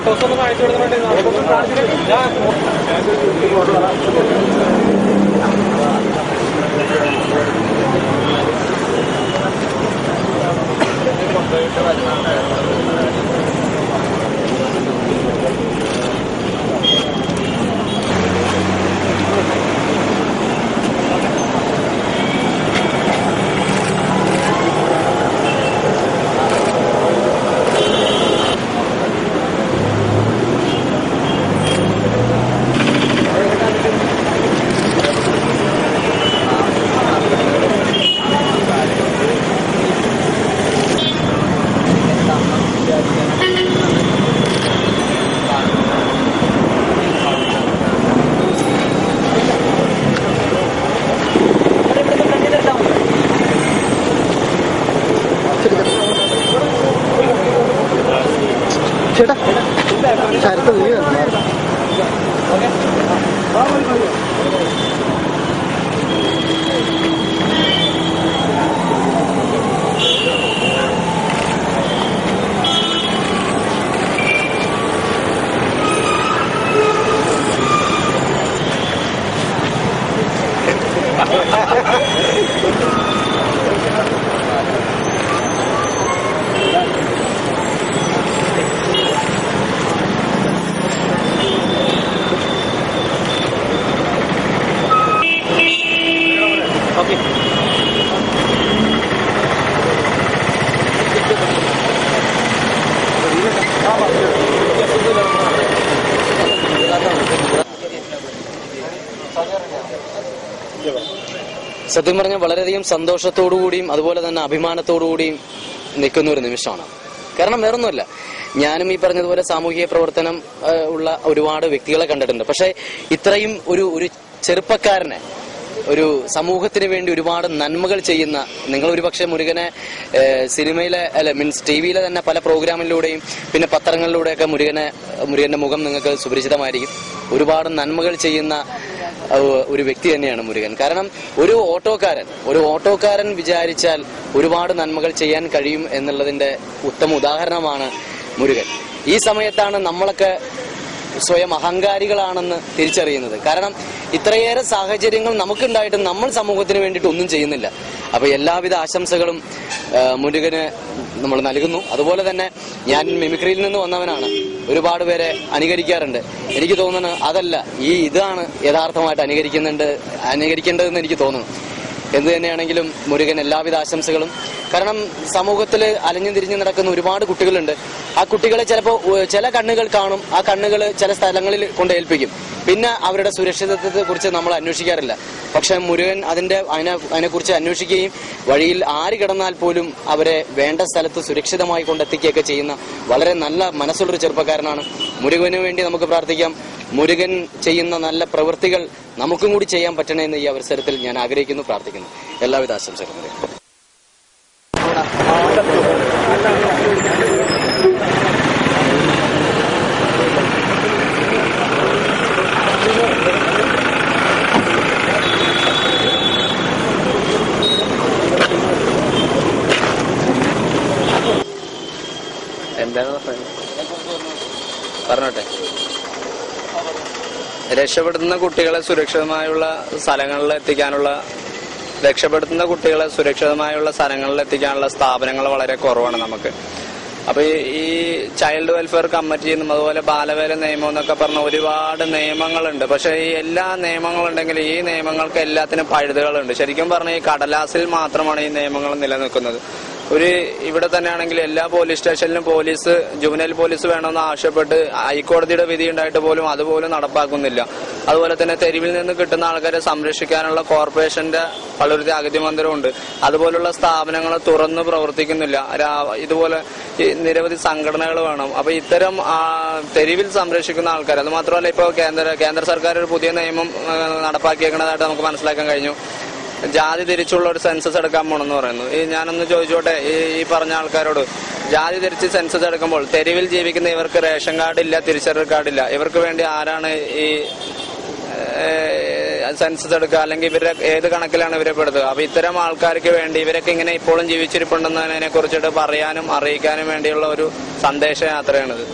Photos ഒന്നും കാണിച്ചു ചേട്ടാ ശരത്ത് നീ സത്യം പറഞ്ഞാൽ വളരെയധികം സന്തോഷത്തോടുകൂടിയും അതുപോലെ തന്നെ അഭിമാനത്തോടുകൂടിയും നിൽക്കുന്ന ഒരു നിമിഷമാണ്. കാരണം വേറൊന്നുമല്ല, ഞാനും ഈ പറഞ്ഞതുപോലെ സാമൂഹിക പ്രവർത്തനം ഉള്ള ഒരുപാട് വ്യക്തികളെ കണ്ടിട്ടുണ്ട്. പക്ഷെ ഇത്രയും ഒരു ചെറുപ്പക്കാരനെ, ഒരു സമൂഹത്തിന് വേണ്ടി ഒരുപാട് നന്മകൾ ചെയ്യുന്ന, നിങ്ങൾ ഒരുപക്ഷെ മുരുകനെ സിനിമയിലെ മീൻസ് ടിവിയിലെ തന്നെ പല പ്രോഗ്രാമിലൂടെയും പിന്നെ പത്രങ്ങളിലൂടെയൊക്കെ മുരുകന്റെ മുഖം നിങ്ങൾക്ക് സുപരിചിതമായിരിക്കും. ഒരുപാട് നന്മകൾ ചെയ്യുന്ന ഒരു വ്യക്തി തന്നെയാണ് മുരുകൻ. കാരണം ഒരു ഓട്ടോക്കാരൻ വിചാരിച്ചാൽ ഒരുപാട് നന്മകൾ ചെയ്യാൻ കഴിയും എന്നുള്ളതിന്റെ ഉത്തമ ഉദാഹരണമാണ് മുരുകൻ. ഈ സമയത്താണ് നമ്മളൊക്കെ സ്വയം അഹങ്കാരികളാണെന്ന് തിരിച്ചറിയുന്നത്. കാരണം ഇത്രയേറെ സാഹചര്യങ്ങൾ നമുക്കുണ്ടായിട്ടും നമ്മൾ സമൂഹത്തിന് വേണ്ടിയിട്ട് ഒന്നും ചെയ്യുന്നില്ല. അപ്പൊ എല്ലാവിധ ആശംസകളും മുരുകന് നമ്മൾ നൽകുന്നു. അതുപോലെ തന്നെ ഞാൻ മിമിക്രിയിൽ നിന്ന് വന്നവനാണ്, ഒരുപാട് പേരെ അനുകരിക്കാറുണ്ട്. എനിക്ക് തോന്നുന്നത് അതല്ല, ഇതാണ് യഥാർത്ഥമായിട്ട് അനുകരിക്കേണ്ടതെന്ന് എനിക്ക് തോന്നുന്നു. എന്ത് തന്നെയാണെങ്കിലും മുരുകൻ എല്ലാവിധ ആശംസകളും. കാരണം സമൂഹത്തിൽ അലഞ്ഞു തിരിഞ്ഞു നടക്കുന്ന ഒരുപാട് കുട്ടികളുണ്ട്. ആ കുട്ടികളെ ചിലപ്പോൾ ചില കണ്ണുകൾ കാണും, ആ കണ്ണുകൾ ചില സ്ഥലങ്ങളിൽ കൊണ്ട് ഏൽപ്പിക്കും. പിന്നെ അവരുടെ സുരക്ഷിതത്വത്തെ കുറിച്ച് നമ്മൾ അന്വേഷിക്കാറില്ല. പക്ഷെ മുരുകൻ അതിനെക്കുറിച്ച് അന്വേഷിക്കുകയും വഴിയിൽ ആര് കിടന്നാൽ പോലും അവരെ വേണ്ട സ്ഥലത്ത് സുരക്ഷിതമായി കൊണ്ടെത്തിക്കുകയൊക്കെ ചെയ്യുന്ന വളരെ നല്ല മനസ്സുള്ളൊരു ചെറുപ്പക്കാരനാണ്. മുരുകന് വേണ്ടി നമുക്ക് പ്രാർത്ഥിക്കാം. മുരുകൻ ചെയ്യുന്ന നല്ല പ്രവൃത്തികൾ നമുക്കും കൂടി ചെയ്യാൻ പറ്റണമെന്ന് ഈ അവസരത്തിൽ ഞാൻ ആഗ്രഹിക്കുന്നു, പ്രാർത്ഥിക്കുന്നു. എല്ലാവിധ ആശംസകളും. എന്താണ് പറഞ്ഞോട്ടെ? രക്ഷപ്പെടുത്തുന്ന കുട്ടികളെ സുരക്ഷിതമായുള്ള സ്ഥലങ്ങളിൽ എത്തിക്കാനുള്ള സ്ഥാപനങ്ങൾ വളരെ കുറവാണ് നമുക്ക്. അപ്പൊ ഈ ചൈൽഡ് വെൽഫെയർ കമ്മിറ്റി എന്നും അതുപോലെ ബാലവേല നിയമം എന്നൊക്കെ പറഞ്ഞ ഒരുപാട് നിയമങ്ങളുണ്ട്. പക്ഷെ ഈ എല്ലാ നിയമങ്ങളുണ്ടെങ്കിലും ഈ നിയമങ്ങൾക്ക് എല്ലാത്തിനും പഴുതുകളുണ്ട്. ശരിക്കും പറഞ്ഞാൽ ഈ കടലാസിൽ മാത്രമാണ് ഈ നിയമങ്ങൾ നിലനിൽക്കുന്നത്. ഇവിടെ തന്നെയാണെങ്കിൽ എല്ലാ പോലീസ് സ്റ്റേഷനിലും ജുവനൈൽ പോലീസ് വേണമെന്ന് ആവശ്യപ്പെട്ട് ഹൈക്കോടതിയുടെ വിധി ഉണ്ടായിട്ട് പോലും അതുപോലും നടപ്പാക്കുന്നില്ല. അതുപോലെ തന്നെ തെരുവിൽ നിന്ന് കിട്ടുന്ന ആൾക്കാരെ സംരക്ഷിക്കാനുള്ള കോർപ്പറേഷന്റെ വളരെ അഗതിമന്ദിരമുണ്ട്. അതുപോലുള്ള സ്ഥാപനങ്ങൾ തുറന്നു പ്രവർത്തിക്കുന്നില്ല. ഇതുപോലെ നിരവധി സംഘടനകൾ വേണം. അപ്പൊ ഇത്തരം തെരുവിൽ സംരക്ഷിക്കുന്ന ആൾക്കാർ, അത് മാത്രമല്ല ഇപ്പോൾ കേന്ദ്ര സർക്കാർ ഒരു പുതിയ നിയമം നടപ്പാക്കിയേക്കുന്നതായിട്ട് നമുക്ക് മനസ്സിലാക്കാൻ കഴിഞ്ഞു. ജാതി തിരിച്ചുള്ള ഒരു സെൻസസ് എടുക്കാൻ പോണെന്ന് പറയുന്നു. ഞാനൊന്ന് ചോദിച്ചോട്ടെ, ഈ പറഞ്ഞ ആൾക്കാരോട്, ജാതി തിരിച്ച് സെൻസസ് എടുക്കുമ്പോൾ തെരുവിൽ ജീവിക്കുന്ന ഇവർക്ക് റേഷൻ കാർഡില്ല, തിരിച്ചറിയൽ കാർഡില്ല, ഇവർക്ക് വേണ്ടി ആരാണ് ഈ സെൻസസ് എടുക്കുക? അല്ലെങ്കിൽ ഇവരുടെ ഏത് കണക്കിലാണ് ഇവരെ പെടുത്തുക? അപ്പൊ ഇത്തരം ആൾക്കാർക്ക് വേണ്ടി ഇവരൊക്കെ ഇങ്ങനെ ഇപ്പോഴും ജീവിച്ചിരിപ്പുണ്ടെന്നതിനെ കുറിച്ചിട്ട് പറയാനും അറിയിക്കാനും വേണ്ടിയുള്ള ഒരു സന്ദേശയാത്രയാണിത്.